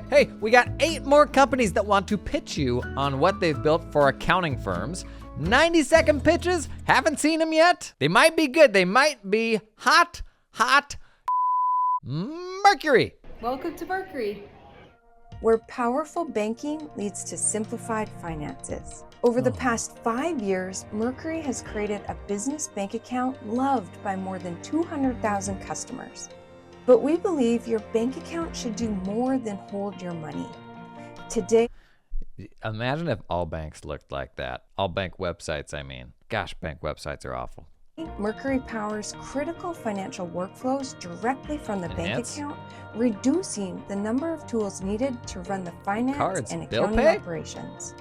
Hey, we got 8 more companies that want to pitch you on what they've built for accounting firms. 90-second pitches, haven't seen them yet? They might be good, they might be hot. Mercury. Welcome to Mercury, where powerful banking leads to simplified finances. Over the past 5 years, Mercury has created a business bank account loved by more than 200,000 customers. But we believe your bank account should do more than hold your money. Today, Imagine if all banks looked like that. All bank websites, I mean. Gosh, bank websites are awful. Mercury powers critical financial workflows directly from the bank Enhance. account, reducing the number of tools needed to run the finance Cards, and bill accounting pay? operations.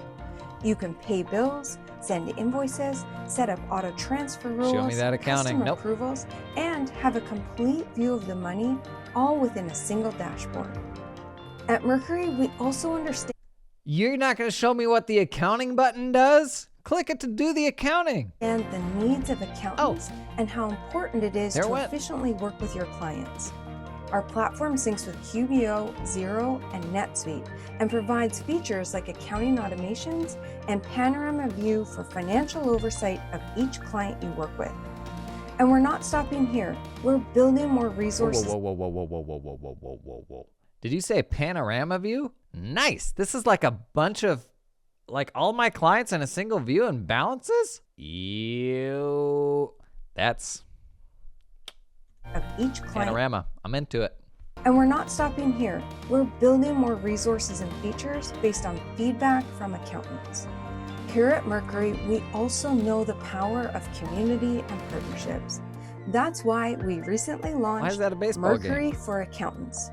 You can pay bills, send invoices, set up auto transfer rules, Show me that accounting. custom Nope. approvals, and have a complete view of the money, all within a single dashboard. At Mercury, we also understand You're not gonna show me what the accounting button does? Click it to do the accounting. the needs of accountants and how important it is There to went. efficiently work with your clients. Our platform syncs with QBO, Xero, and NetSuite and provides features like accounting automations and panorama view for financial oversight of each client you work with. And we're not stopping here. We're building more resources. Whoa. Did you say panorama view? Nice. This is like a bunch of, like all my clients in a single view and balances? Ew. That's Of each client. panorama. I'm into it. And we're not stopping here. We're building more resources and features based on feedback from accountants. Here at Mercury, we also know the power of community and partnerships. That's why we recently launched Why is that a baseball Mercury game? for Accountants.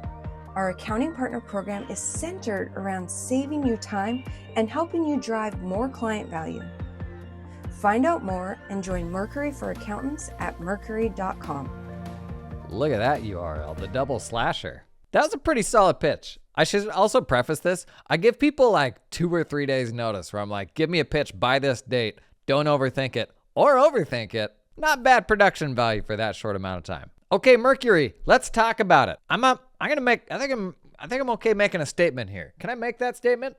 Our accounting partner program is centered around saving you time and helping you drive more client value. Find out more and join Mercury for Accountants at mercury.com. Look at that URL, the double slasher. That was a pretty solid pitch. I should also preface this. I give people like 2 or 3 days notice where I'm like, give me a pitch by this date. Don't overthink it or overthink it. Not bad production value for that short amount of time. Okay, Mercury, let's talk about it. I think I'm okay making a statement here. Can I make that statement?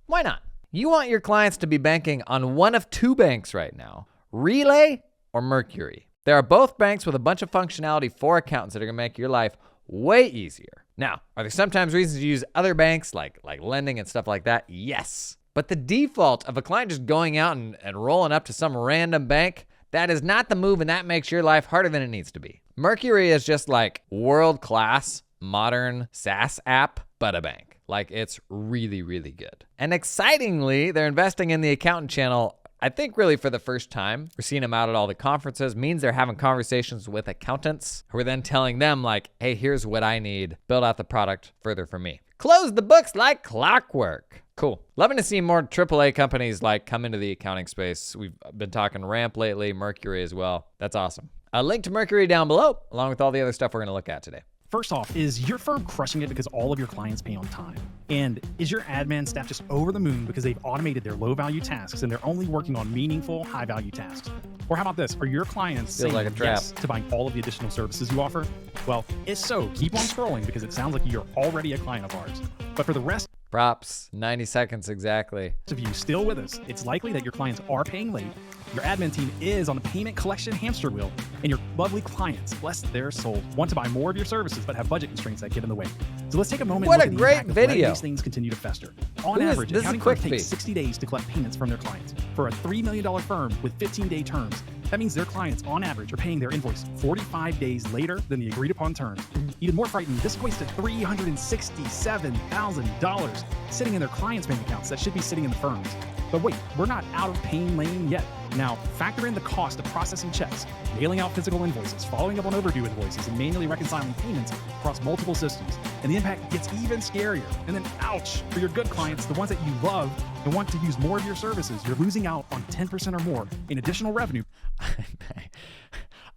Why not? You want your clients to be banking on one of 2 banks right now, Relay or Mercury. There are both banks with a bunch of functionality for accountants that are gonna make your life way easier. Now, are there sometimes reasons to use other banks like lending and stuff like that? Yes. But the default of a client just going out and rolling up to some random bank, that is not the move, and that makes your life harder than it needs to be. Mercury is just like world-class, modern SaaS app, but a bank. Like, it's really, really good. And excitingly, they're investing in the accountant channel, I think really for the first time. We're seeing them out at all the conferences. Means they're having conversations with accountants who are then telling them like, hey, here's what I need. Build out the product further for me. Close the books like clockwork. Cool. Loving to see more AAA companies like come into the accounting space. We've been talking Ramp lately, Mercury as well. That's awesome. A link to Mercury down below, along with all the other stuff we're gonna look at today. First off, is your firm crushing it because all of your clients pay on time? And is your admin staff just over the moon because they've automated their low-value tasks and they're only working on meaningful, high-value tasks? Or how about this? Are your clients Feels saying like a trap. yes to buying all of the additional services you offer? Well, if so, keep on scrolling because it sounds like you're already a client of ours. But for the rest Props, 90 seconds exactly. of you still with us, it's likely that your clients are paying late, your admin team is on the payment collection hamster wheel, and your lovely clients, bless their souls, want to buy more of your services but have budget constraints that get in the way. So let's take a moment What and a look great at the impact of letting video. these things continue to fester. On Who is- average, this is accounting firms QuickFee. take 60 days to collect payments from their clients. For a $3 million firm with 15-day terms, that means their clients, on average, are paying their invoice 45 days later than the agreed-upon terms. Even more frightening, this equates to $367,000 sitting in their clients' bank accounts that should be sitting in the firms. But wait, we're not out of pain lane yet. Now, factor in the cost of processing checks, mailing out physical invoices, following up on overdue invoices, and manually reconciling payments across multiple systems. And the impact gets even scarier. And then, ouch, for your good clients, the ones that you love and want to use more of your services, you're losing out on 10% or more in additional revenue.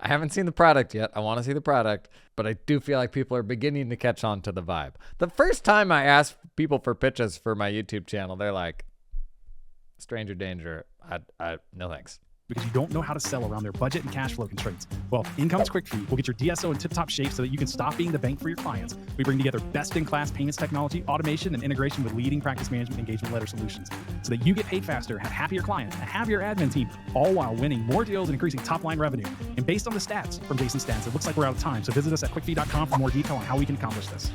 I haven't seen the product yet. I want to see the product, but I do feel like people are beginning to catch on to the vibe. The first time I asked people for pitches for my YouTube channel, they're like, stranger danger. No thanks. because you don't know how to sell around their budget and cash flow constraints. Well, in comes QuickFee. We'll get your DSO in tip-top shape so that you can stop being the bank for your clients. We bring together best-in-class payments technology, automation, and integration with leading practice management engagement letter solutions so that you get paid faster, have happier clients, a happier admin team, all while winning more deals and increasing top-line revenue. And based on the stats from Jason Stats, it looks like we're out of time. So visit us at quickfee.com for more detail on how we can accomplish this.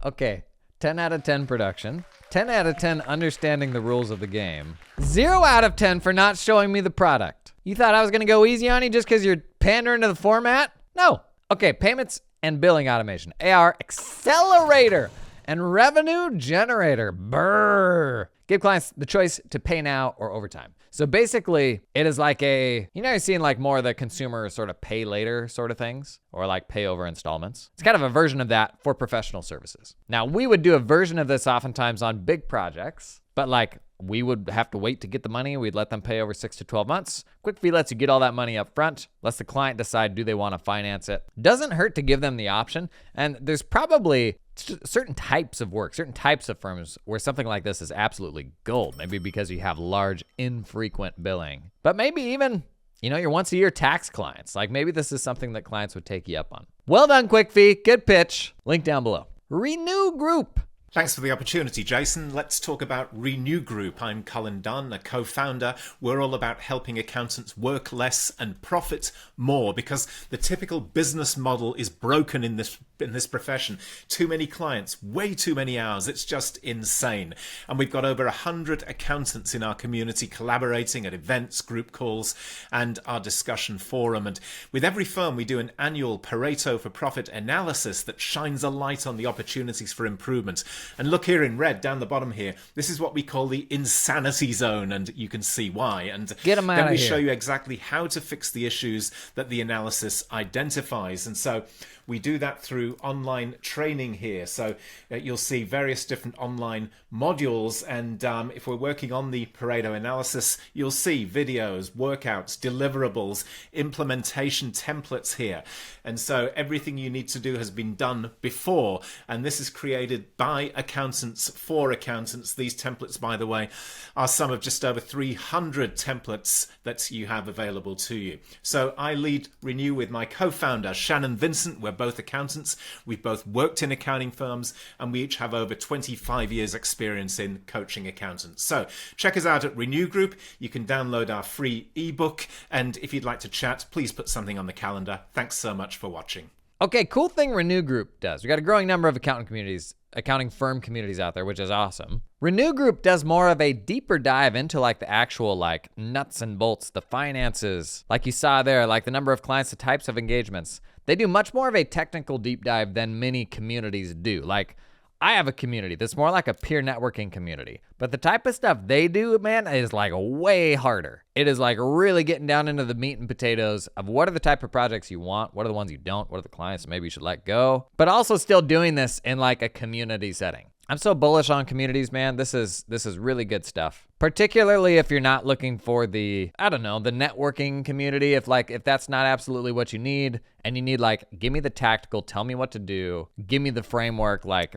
Okay, 10 out of 10 production, 10 out of 10 understanding the rules of the game, 0 out of 10 for not showing me the product. You thought I was gonna go easy on you just because you're pandering to the format? No. Okay, payments and billing automation, AR accelerator, and revenue generator, brrr. Give clients the choice to pay now or over time. So basically, it is like you've seen like more of the consumer sort of pay later sort of things, or like pay over installments. It's kind of a version of that for professional services. Now, we would do a version of this oftentimes on big projects, but like we would have to wait to get the money. We'd let them pay over 6 to 12 months. QuickFee lets you get all that money up front, lets the client decide, do they want to finance it? Doesn't hurt to give them the option. And there's probably certain types of work, certain types of firms where something like this is absolutely gold. Maybe because you have large, infrequent billing. But maybe even, your once a year tax clients. Like maybe this is something that clients would take you up on. Well done, QuickFee. Good pitch. Link down below. Renew Group. Thanks for the opportunity, Jason. Let's talk about Renew Group. I'm Cullen Dunn, a co-founder. We're all about helping accountants work less and profit more because the typical business model is broken in this profession. Too many clients, way too many hours. It's just insane. And we've got over 100 accountants in our community collaborating at events, group calls, and our discussion forum. And with every firm, we do an annual Pareto for Profit analysis that shines a light on the opportunities for improvement. And look here in red down the bottom here, this is what we call the insanity zone, and you can see why. And Get 'em out then of we here. show you exactly how to fix the issues that the analysis identifies. And so we do that through online training here. So you'll see various different online modules. And if we're working on the Pareto analysis, you'll see videos, workouts, deliverables, implementation templates here. And so everything you need to do has been done before. And this is created by accountants for accountants. These templates, by the way, are some of just over 300 templates that you have available to you. So I lead Renew with my co-founder, Shannon Vincent. We're both accountants. We've both worked in accounting firms, and we each have over 25 years experience in coaching accountants. So check us out at Renew Group. You can download our free ebook. And if you'd like to chat, please put something on the calendar. Thanks so much for watching. Okay, cool thing Renew Group does. We got a growing number of accounting firm communities out there, which is awesome. Renew Group does more of a deeper dive into like the actual like nuts and bolts, the finances, like you saw there, like the number of clients, the types of engagements. They do much more of a technical deep dive than many communities do. Like I have a community that's more like a peer networking community, but the type of stuff they do, man, is like way harder. It is like really getting down into the meat and potatoes of what are the type of projects you want, what are the ones you don't, what are the clients maybe you should let go, but also still doing this in like a community setting. I'm so bullish on communities, man. This is really good stuff. Particularly if you're not looking for the networking community. If that's not absolutely what you need, and you need like, give me the tactical, tell me what to do, give me the framework. Like,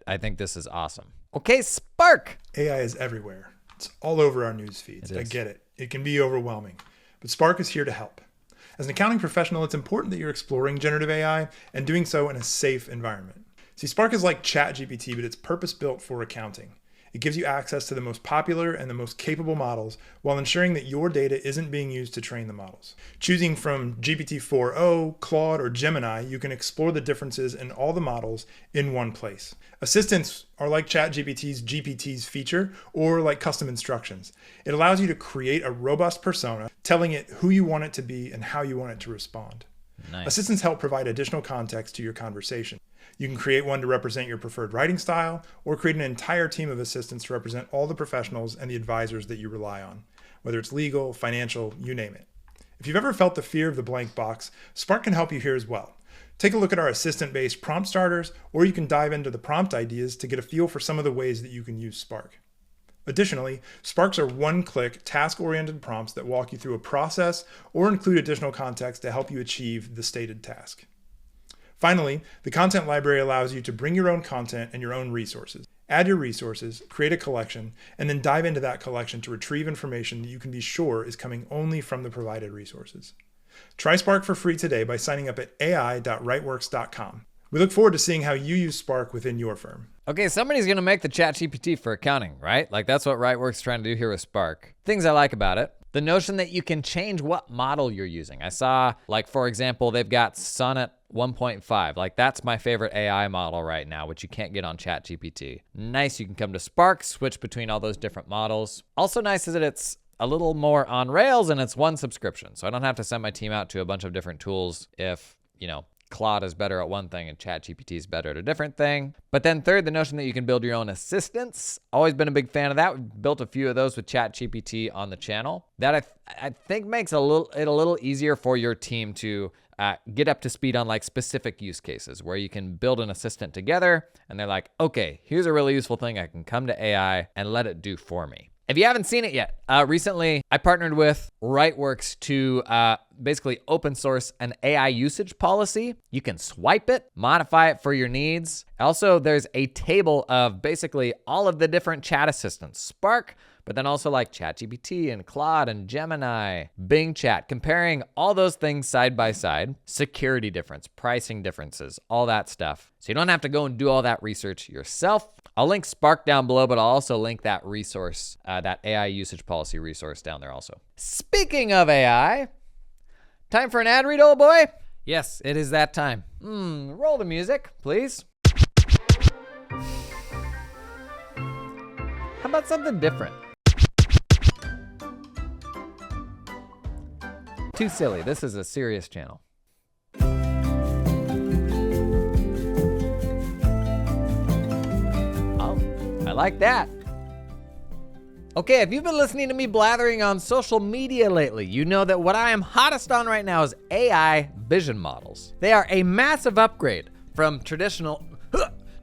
I think this is awesome. Okay, Spark. AI is everywhere. It's all over our news feeds. I get it. It can be overwhelming, but Spark is here to help. As an accounting professional, it's important that you're exploring generative AI and doing so in a safe environment. See, Spark is like ChatGPT, but it's purpose-built for accounting. It gives you access to the most popular and the most capable models while ensuring that your data isn't being used to train the models. Choosing from GPT-4o, Claude, or Gemini, you can explore the differences in all the models in one place. Assistants are like ChatGPT's GPT's feature or like custom instructions. It allows you to create a robust persona, telling it who you want it to be and how you want it to respond. Nice. Assistants help provide additional context to your conversation. You can create one to represent your preferred writing style, or create an entire team of assistants to represent all the professionals and the advisors that you rely on, whether it's legal, financial, you name it. If you've ever felt the fear of the blank box, Spark can help you here as well. Take a look at our assistant-based prompt starters, or you can dive into the prompt ideas to get a feel for some of the ways that you can use Spark. Additionally, Sparks are one-click, task-oriented prompts that walk you through a process or include additional context to help you achieve the stated task. Finally, the content library allows you to bring your own content and your own resources. Add your resources, create a collection, and then dive into that collection to retrieve information that you can be sure is coming only from the provided resources. Try Spark for free today by signing up at ai.rightworks.com. We look forward to seeing how you use Spark within your firm. Okay, somebody's gonna make the ChatGPT for accounting, right? Like that's what Rightworks is trying to do here with Spark. Things I like about it. The notion that you can change what model you're using. I saw, like, for example, they've got Sonnet 1.5. Like, that's my favorite AI model right now, which you can't get on ChatGPT. Nice, you can come to Spark, switch between all those different models. Also nice is that it's a little more on rails and it's one subscription. So I don't have to send my team out to a bunch of different tools if, Claude is better at one thing and ChatGPT is better at a different thing. But then third, the notion that you can build your own assistants. Always been a big fan of that. We've built a few of those with ChatGPT on the channel. That I think makes it a little easier for your team to get up to speed on like specific use cases where you can build an assistant together and they're like, okay, here's a really useful thing I can come to AI and let it do for me. If you haven't seen it yet, recently I partnered with Rightworks to basically open source an AI usage policy. You can swipe it, modify it for your needs. Also, there's a table of basically all of the different chat assistants, Spark, but then also like ChatGPT and Claude and Gemini, Bing Chat, comparing all those things side by side, security difference, pricing differences, all that stuff. So you don't have to go and do all that research yourself. I'll link Spark down below, but I'll also link that resource, that AI usage policy resource down there also. Speaking of AI, time for an ad read, old boy? Yes, it is that time. Roll the music, please. How about something different? Too silly. This is a serious channel. Oh, I like that. Okay, if you've been listening to me blathering on social media lately, you know that what I am hottest on right now is AI vision models. They are a massive upgrade from traditional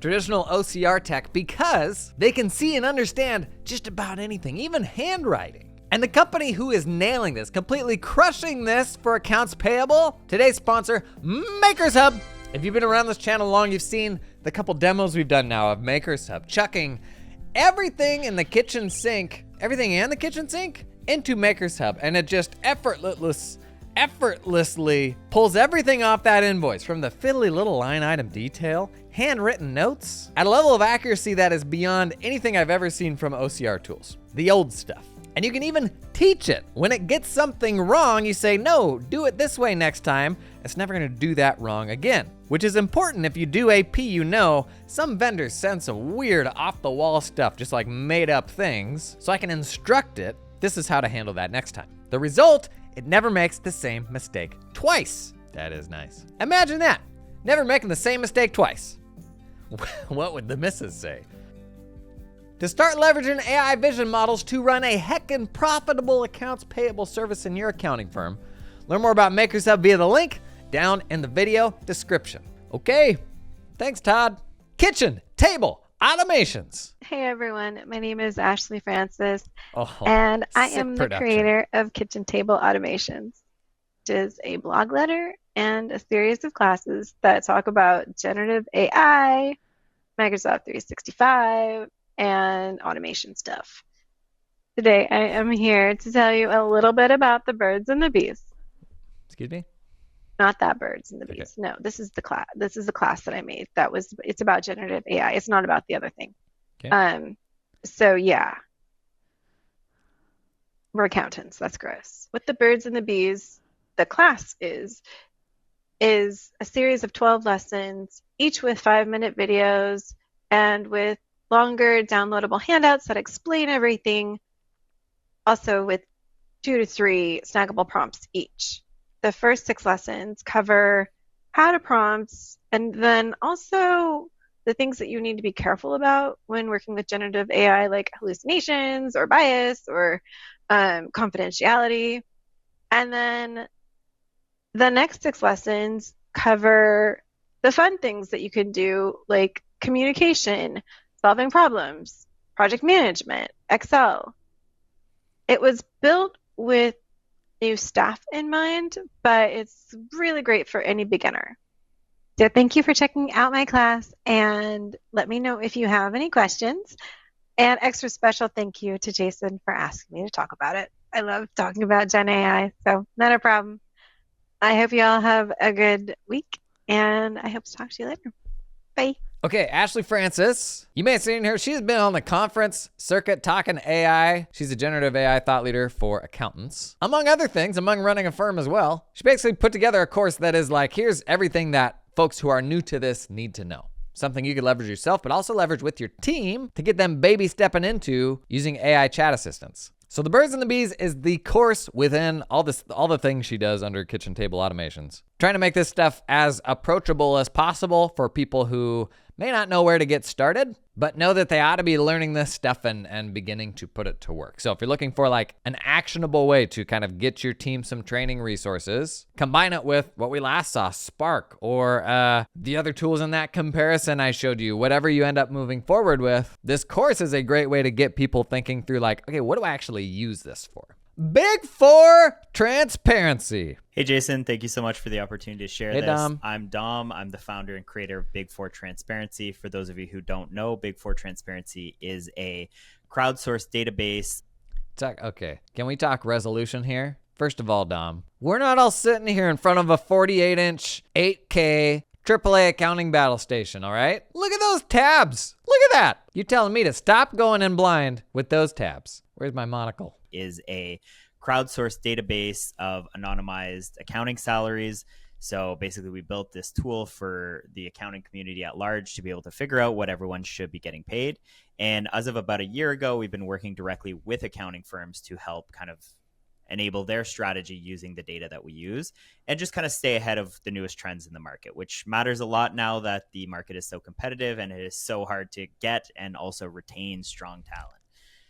OCR tech because they can see and understand just about anything, even handwriting. And the company who is nailing this, completely crushing this for accounts payable, today's sponsor, MakersHub. If you've been around this channel long, you've seen the couple demos we've done now of MakersHub, chucking everything in the kitchen sink, everything in the kitchen sink into MakersHub, and it just effortlessly pulls everything off that invoice, from the fiddly little line item detail, handwritten notes, at a level of accuracy that is beyond anything I've ever seen from OCR tools, the old stuff. And you can even teach it. When it gets something wrong, you say, no, do it this way next time. It's never gonna do that wrong again. Which is important if you do AP, some vendors send some weird off-the-wall stuff, just like made up things. So I can instruct it, this is how to handle that next time. The result, it never makes the same mistake twice. That is nice. Imagine that, never making the same mistake twice. What would the missus say? To start leveraging AI vision models to run a heckin' profitable accounts payable service in your accounting firm, learn more about MakersHub via the link down in the video description. Okay, thanks Todd. Kitchen Table Automations. Hey everyone, my name is Ashley Francis, and I am the creator of Kitchen Table Automations, which is a blog letter and a series of classes that talk about generative AI, Microsoft 365, and automation stuff. Today, I am here to tell you a little bit about the birds and the bees. Excuse me? Not that birds and the bees. Okay. No, this is the class. This is the class that I made. It's about generative AI. It's not about the other thing. Okay. So yeah, we're accountants. That's gross. What the birds and the bees, the class is a series of 12 lessons, each with 5-minute videos and with longer downloadable handouts that explain everything, also with 2 to 3 snackable prompts each. The first 6 lessons cover how to prompt, and then also the things that you need to be careful about when working with generative AI, like hallucinations or bias or confidentiality. And then the next 6 lessons cover the fun things that you can do, like communication, solving problems, project management, Excel. It was built with new staff in mind, but it's really great for any beginner. So thank you for checking out my class, and let me know if you have any questions. And extra special thank you to Jason for asking me to talk about it. I love talking about Gen AI, so not a problem. I hope you all have a good week, and I hope to talk to you later. Bye. Okay, Ashley Francis, you may have seen her. She's been on the conference circuit talking AI. She's a generative AI thought leader for accountants. Among other things, among running a firm as well, she basically put together a course that is like, here's everything that folks who are new to this need to know. Something you could leverage yourself, but also leverage with your team to get them baby stepping into using AI chat assistants. So the Birds and the Bees is the course within all the things she does under kitchen table automations. Trying to make this stuff as approachable as possible for people who may not know where to get started, but know that they ought to be learning this stuff and beginning to put it to work. So if you're looking for like an actionable way to kind of get your team some training resources, combine it with what we last saw, Spark, or the other tools in that comparison I showed you, whatever you end up moving forward with, this course is a great way to get people thinking through like, okay, what do I actually use this for? Big Four transparency. Hey, Jason, thank you so much for the opportunity to share Hey, this. Dom. I'm Dom. I'm the founder and creator of Big Four Transparency. For those of you who don't know, Big Four Transparency is a crowdsourced database. Okay, can we talk resolution here? First of all, Dom, we're not all sitting here in front of a 48-inch, 8K, AAA accounting battle station, all right? Look at those tabs. Look at that. You telling me to stop going in blind with those tabs. Where's my monocle? Is a crowdsourced database of anonymized accounting salaries. So basically, we built this tool for the accounting community at large to be able to figure out what everyone should be getting paid. And as of about a year ago, we've been working directly with accounting firms to help kind of enable their strategy using the data that we use and just kind of stay ahead of the newest trends in the market, which matters a lot now that the market is so competitive and it is so hard to get and also retain strong talent.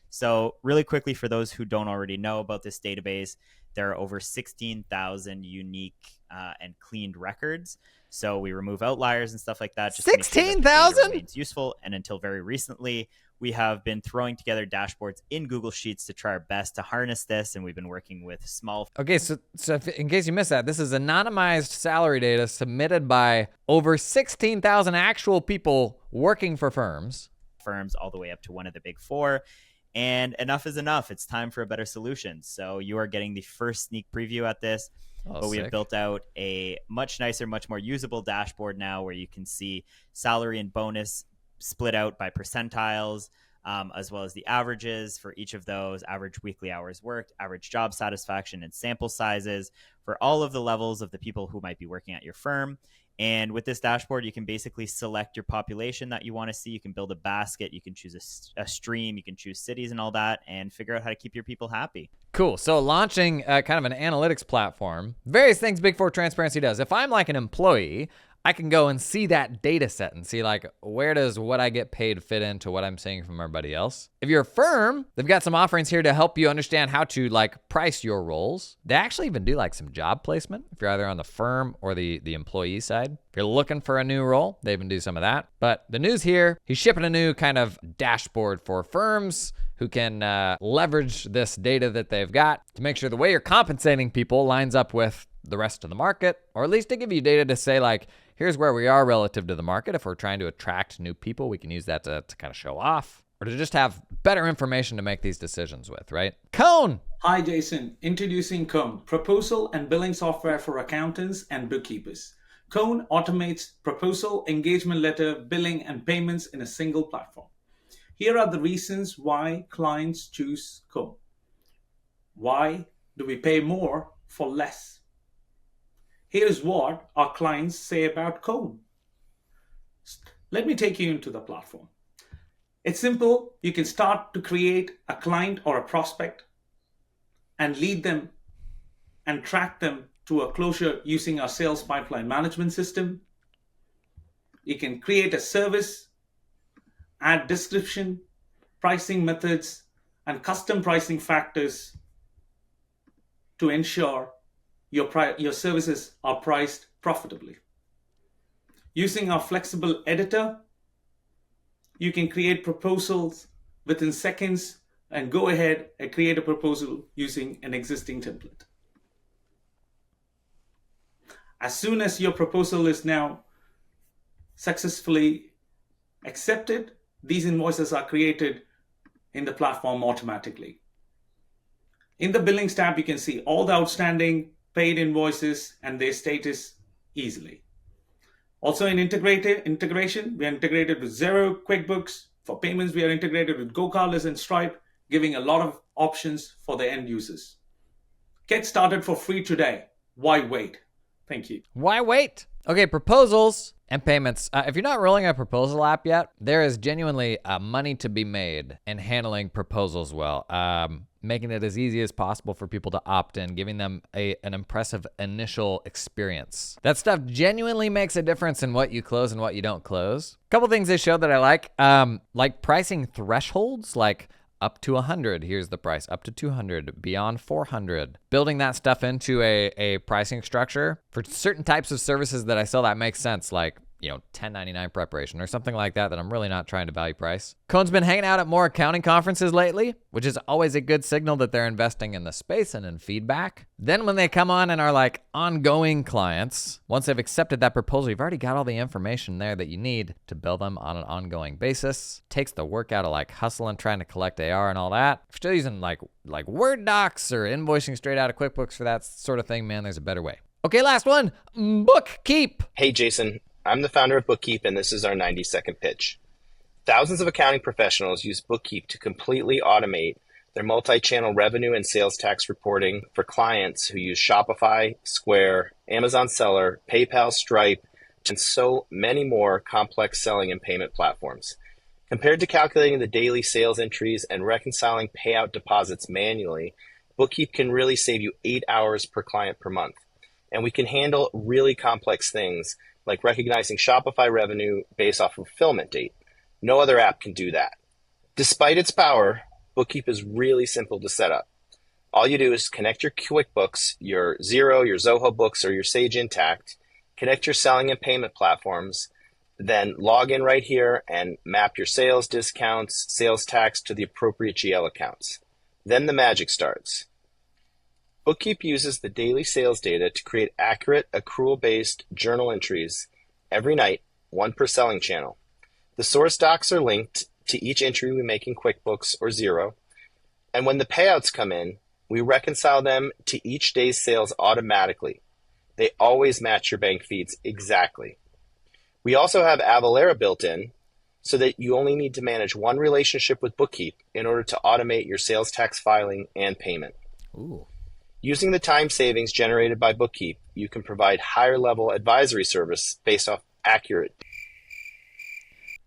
So really quickly, for those who don't already know about this database, there are over 16,000 unique and cleaned records. So we remove outliers and stuff like that. 16,000? It's useful. And until very recently, we have been throwing together dashboards in Google Sheets to try our best to harness this. And we've been working with small. Okay, so in case you missed that, this is anonymized salary data submitted by over 16,000 actual people working for firms all the way up to one of the big four. And enough is enough. It's time for a better solution. So you are getting the first sneak preview at this. But we have built out a much nicer, much more usable dashboard now where you can see salary and bonus split out by percentiles, as well as the averages for each of those, average weekly hours worked, average job satisfaction, and sample sizes for all of the levels of the people who might be working at your firm. And with this dashboard, you can basically select your population that you want to see. You can build a basket. You can choose a stream. You can choose cities and all that and figure out how to keep your people happy. Cool. So launching kind of an analytics platform, various things Big Four Transparency does. If I'm like an employee, I can go and see that data set and see like, where does what I get paid fit into what I'm seeing from everybody else? If you're a firm, they've got some offerings here to help you understand how to like price your roles. They actually even do like some job placement if you're either on the firm or the employee side. If you're looking for a new role, they even do some of that. But the news here, he's shipping a new kind of dashboard for firms who can leverage this data that they've got to make sure the way you're compensating people lines up with the rest of the market, or at least to give you data to say like, here's where we are relative to the market. If we're trying to attract new people, we can use that to kind of show off or to just have better information to make these decisions with, right? Cone! Hi, Jason. Introducing Cone, proposal and billing software for accountants and bookkeepers. Cone automates proposal, engagement letter, billing, and payments in a single platform. Here are the reasons why clients choose Cone. Why do we pay more for less? Here's what our clients say about Cone. Let me take you into the platform. It's simple. You can start to create a client or a prospect and lead them and track them to a closure using our sales pipeline management system. You can create a service, add description, pricing methods, and custom pricing factors to ensure your services are priced profitably. Using our flexible editor, you can create proposals within seconds and go ahead and create a proposal using an existing template. As soon as your proposal is now successfully accepted, these invoices are created in the platform automatically. In the Billings tab, you can see all the outstanding paid invoices and their status easily. Also in integration, we are integrated with Xero, QuickBooks. For payments, we are integrated with GoCardless and Stripe, giving a lot of options for the end users. Get started for free today. Why wait? Thank you. Why wait? Okay, proposals and payments. If you're not rolling a proposal app yet, there is genuinely money to be made in handling proposals well. Making it as easy as possible for people to opt in, giving them an impressive initial experience. That stuff genuinely makes a difference in what you close and what you don't close. A couple things they showed that I like pricing thresholds, like up to 100, here's the price, up to 200, beyond 400. Building that stuff into a pricing structure for certain types of services that I sell that makes sense, like 1099 preparation or something like that I'm really not trying to value price. Cone's been hanging out at more accounting conferences lately, which is always a good signal that they're investing in the space and in feedback. Then when they come on and are like ongoing clients, once they've accepted that proposal, you've already got all the information there that you need to bill them on an ongoing basis. Takes the work out of like hustling, trying to collect AR and all that. If you're still using like Word docs or invoicing straight out of QuickBooks for that sort of thing, man, there's a better way. Okay, last one, Bookkeep. Hey, Jason. I'm the founder of Bookkeep, and this is our 90-second pitch. Thousands of accounting professionals use Bookkeep to completely automate their multi-channel revenue and sales tax reporting for clients who use Shopify, Square, Amazon Seller, PayPal, Stripe, and so many more complex selling and payment platforms. Compared to calculating the daily sales entries and reconciling payout deposits manually, Bookkeep can really save you 8 hours per client per month. And we can handle really complex things like recognizing Shopify revenue based off fulfillment date. No other app can do that. Despite its power, Bookkeep is really simple to set up. All you do is connect your QuickBooks, your Xero, your Zoho Books, or your Sage Intacct, connect your selling and payment platforms, then log in right here and map your sales discounts, sales tax to the appropriate GL accounts. Then the magic starts. Bookkeep uses the daily sales data to create accurate, accrual-based journal entries every night, one per selling channel. The source docs are linked to each entry we make in QuickBooks or Xero, and when the payouts come in, we reconcile them to each day's sales automatically. They always match your bank feeds exactly. We also have Avalara built in so that you only need to manage one relationship with Bookkeep in order to automate your sales tax filing and payment. Ooh. Using the time savings generated by Bookkeep, you can provide higher level advisory service based off accurate.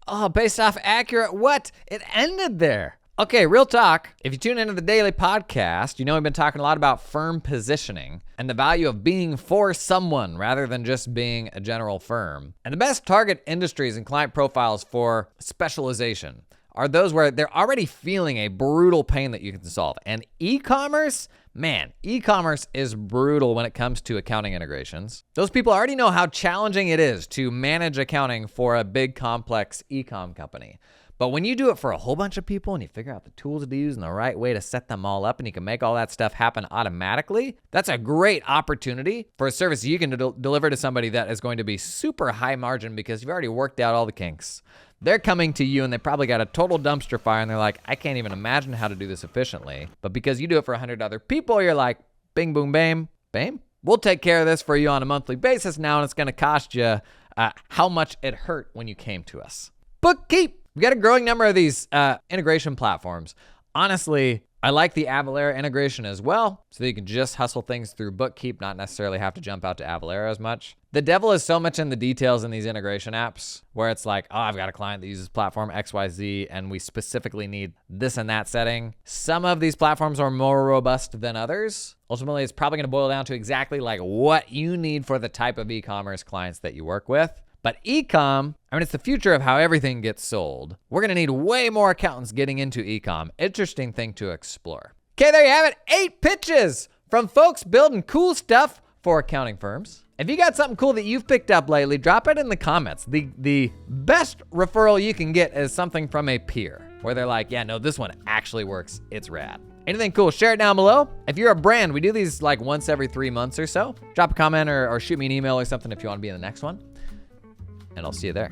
Oh, based off accurate what? It ended there. Okay, real talk. If you tune into the daily podcast, you know we've been talking a lot about firm positioning and the value of being for someone rather than just being a general firm. And the best target industries and client profiles for specialization are those where they're already feeling a brutal pain that you can solve. And e-commerce, man, e-commerce is brutal when it comes to accounting integrations. Those people already know how challenging it is to manage accounting for a big, complex e-com company. But when you do it for a whole bunch of people and you figure out the tools to use and the right way to set them all up and you can make all that stuff happen automatically, that's a great opportunity for a service you can deliver to somebody that is going to be super high margin because you've already worked out all the kinks. They're coming to you and they probably got a total dumpster fire and they're like, I can't even imagine how to do this efficiently. But because you do it for 100 other people, you're like, bing, boom, bam, bam. We'll take care of this for you on a monthly basis now and it's going to cost you how much it hurt when you came to us. Bookkeep. We got a growing number of these integration platforms. Honestly, I like the Avalara integration as well, so that you can just hustle things through Bookkeep, not necessarily have to jump out to Avalara as much. The devil is so much in the details in these integration apps, where it's like, oh, I've got a client that uses platform XYZ, and we specifically need this and that setting. Some of these platforms are more robust than others. Ultimately, it's probably going to boil down to exactly like what you need for the type of e-commerce clients that you work with. But e-com, I mean, it's the future of how everything gets sold. We're going to need way more accountants getting into e-com. Interesting thing to explore. Okay, there you have it. 8 pitches from folks building cool stuff for accounting firms. If you got something cool that you've picked up lately, drop it in the comments. The best referral you can get is something from a peer, where they're like, yeah, no, this one actually works. It's rad. Anything cool, share it down below. If you're a brand, we do these like once every 3 months or so. Drop a comment or shoot me an email or something if you want to be in the next one. and I'll see you there.